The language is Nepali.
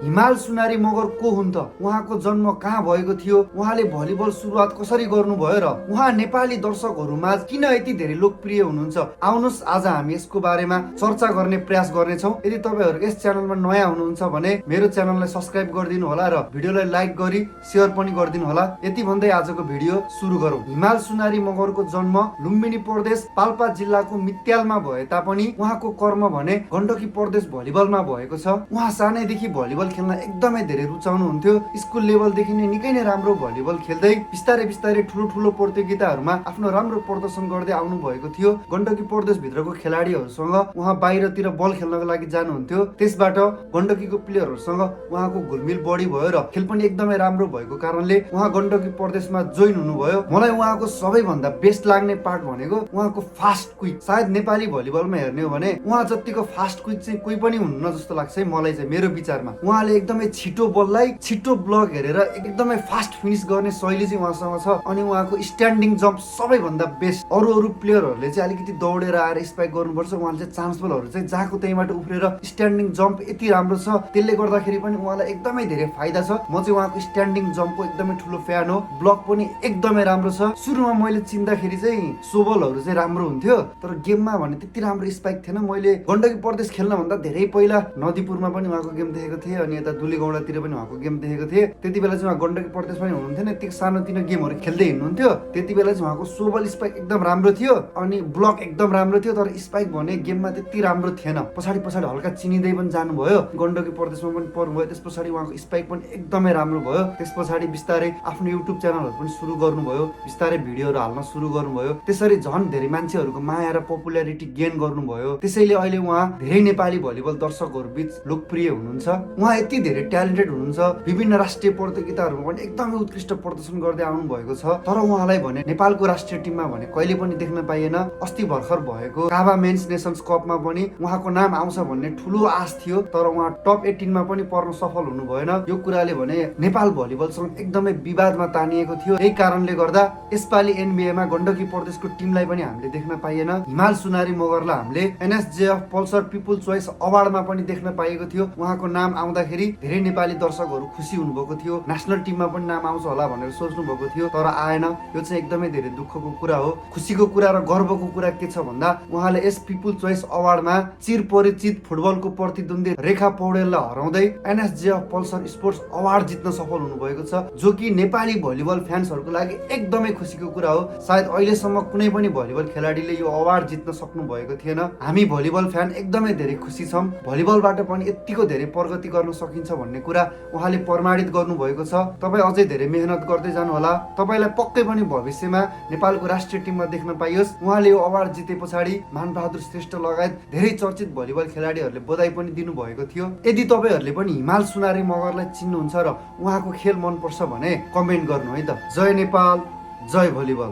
हिमाल सुनारी मगर को हुन् त? उहाँको जन्म कहाँ भएको थियो? उहाँले भलिबल सुरुवात कसरी गर्नुभयो र उहाँ नेपाली दर्शकहरूमा किन यति धेरै लोकप्रिय हुनुहुन्छ? आउनुहोस् आज हामी यसको बारेमा चर्चा गर्ने प्रयास गर्नेछौँ। यदि तपाईँहरू यस च्यानलमा नयाँ हुनुहुन्छ भने मेरो च्यानललाई सब्स्क्राइब गरिदिनु होला र भिडियोलाई लाइक गरी सेयर पनि गरिदिनु होला। यति भन्दै आजको भिडियो सुरु गरौँ। हिमाल सुनारी मगरको जन्म लुम्बिनी प्रदेश पाल्पा जिल्लाको मित्यालमा भए तापनि उहाँको कर्म भने गण्डकी प्रदेश भलिबलमा भएको छ। उहाँ सानैदेखि भलिबल खेल्न एकदमै धेरै रुचाउनुहुन्थ्यो। स्कुल लेभलदेखि नै निकै नै राम्रो भलिबल खेल्दै बिस्तारै बिस्तारै ठुलो प्रतियोगिताहरूमा आफ्नो राम्रो प्रदर्शन गर्दै आउनु भएको थियो। गण्डकी प्रदेश भित्रको खेलाडीहरूसँग उहाँ बाहिरतिर बल खेल्नको लागि जानुहुन्थ्यो। त्यसबाट गण्डकीको प्लेयरहरूसँग उहाँको घुलमिल बढी भयो र खेल पनि एकदमै राम्रो भएको कारणले उहाँ गण्डकी प्रदेशमा जोइन हुनुभयो। मलाई उहाँको सबैभन्दा बेस्ट लाग्ने पार्ट भनेको उहाँको फास्ट क्विक। सायद नेपाली भलिबलमा हेर्ने हो भने उहाँ जतिको फास्ट क्विक चाहिँ कोही पनि हुन्न जस्तो लाग्छ है मलाई चाहिँ, मेरो विचारमा। उहाँले एकदमै छिटो बललाई छिटो ब्लक हेरेर एकदमै फास्ट फिनिश गर्ने शैली चाहिँ उहाँसँग छ। अनि उहाँको स्ट्यान्डिङ जम्प सबैभन्दा बेस्ट। अरू प्लेयरहरूले चाहिँ अलिकति दौडेर आएर स्पाइक गर्नुपर्छ, उहाँले चाहिँ चान्स बलहरू चाहिँ जहाँको त्यहीबाट उफ्रेर स्ट्यान्डिङ जम्प यति राम्रो छ, त्यसले गर्दाखेरि पनि उहाँलाई एकदमै धेरै फाइदा छ। म चाहिँ उहाँको स्ट्यान्डिङ जम्पको एकदमै ठुलो फ्यान हो। ब्लक पनि एकदमै राम्रो छ। सुरुमा मैले चिन्दाखेरि चाहिँ सोबलहरू चाहिँ राम्रो हुन्थ्यो, तर गेममा भने त्यति राम्रो स्पाइक थिएन। मैले गण्डकी प्रदेश खेल्नभन्दा धेरै पहिला नदीपुरमा पनि उहाँको गेम देखेको थिएँ, अनि यता दुलीगौडातिर पनि उहाँको गेम देखेको थिएँ। त्यति बेला चाहिँ उहाँ गण्डकी प्रदेश पनि हुनुहुन्थेन, यति सानोतिनो गेमहरू खेल्दै हिँड्नुहुन्थ्यो। त्यति बेला चाहिँ उहाँको सोबल स्पाइक एकदम राम्रो थियो अनि ब्लक एकदम राम्रो थियो, तर स्पाइक भने गेममा त्यति राम्रो थिएन। पछाडि हल्का चिनिँदै पनि जानुभयो, गण्डकी प्रदेशमा पनि पर्नुभयो। त्यस पछाडि उहाँको स्पाइक पनि एकदमै राम्रो भयो। त्यस पछाडि बिस्तारै आफ्नो युट्युब च्यानलहरू पनि सुरु गर्नुभयो, बिस्तारै भिडियोहरू हाल्न सुरु गर्नुभयो। त्यसरी झन् धेरै मान्छेहरूको माया र पपुल्यारिटी गेन गर्नुभयो। त्यसैले अहिले उहाँ धेरै नेपाली भलिबल दर्शकहरू बीच लोकप्रिय हुनुहुन्छ। उहाँ यति धेरै ट्यालेन्टेड हुनुहुन्छ, विभिन्न राष्ट्रिय प्रतियोगिताहरूमा पनि एकदमै उत्कृष्ट प्रदर्शन गर्दै आउनु भएको छ। तर उहाँलाई भने नेपालको राष्ट्रिय टिममा भने कहिले पनि देख्न पाइएन। अस्ति भर्खर भएको काभा मेन्स नेसन्स कपमा पनि उहाँको नाम आउँछ भन्ने ठुलो आश थियो, तर उहाँ टप 18 मा पनि पर्न सफल हुनु भएन। यो कुराले भने नेपाल भलिबलसँग एकदमै विवादमा तानिएको थियो। यही कारणले गर्दा यसपालि एनबिएमा गण्डकी प्रदेशको टिमलाई पनि हामीले देख्न पाइएन। हिमाल सुनारी मगरलाई हामीले एनएसजेएफ पल्सर पिपुल चोइस अवार्डमा पनि देख्न पाइएको थियो। उहाँको नाम आउँदाखेरि धेरै नेपाली दर्शकहरू खुसी हुनुभएको थियो। नेसनल टिममा पनि नाम आउँछ होला भनेर सोच्नु भएको थियो, तर आएन। यो चाहिँ एकदमै धेरै दुःखको कुरा हो। खुसीको कुरा र गर्वको कुरा के छ भन्दा उहाँले यस पिपुल चोइस अवार्डमा चिरपरिचित फुटबलको प्रतिद्वन्दी रेखा पौडेललाई हराउँदै एनएसजेएफ पल्सर स्पोर्ट्स अवार्ड जित्न सफल हुनुभएको छ, जो कि नेपाली भलिबल फ्यान्सहरूको लागि एकदमै खुसीको कुरा हो। सायद अहिलेसम्म कुनै पनि भलिबल खेलाडीले यो अवार्ड जित्न सक्नु भएको थिएन। हामी भलिबल फ्यान एकदमै धेरै खुसी छौँ। भलिबलबाट पनि यतिको धेरै प्रगति गर्न सकिन्छ भन्ने कुरा उहाँले प्रमाणित गर्नुभएको छ। तपाईँ अझै धेरै मेहनत गर्दै जानु होला। तपाईँलाई पक्कै पनि भविष्यमा नेपालको राष्ट्रिय टिममा देख्न पाइयोस्। उहाँले यो अवार्ड जिते पछाडि मानबहादुर श्रेष्ठ लगायत धेरै चर्चित भलिबल खेलाडीहरूले बधाई पनि दिनुभएको थियो। यदि तपाईँहरूले पनि हिमाल सुनारी मगरलाई चिन्नुहुन्छ र उहाँको खेल मनपर्छ भने कमेन्ट गर्नु है त। जय नेपाल, जय भलिबल।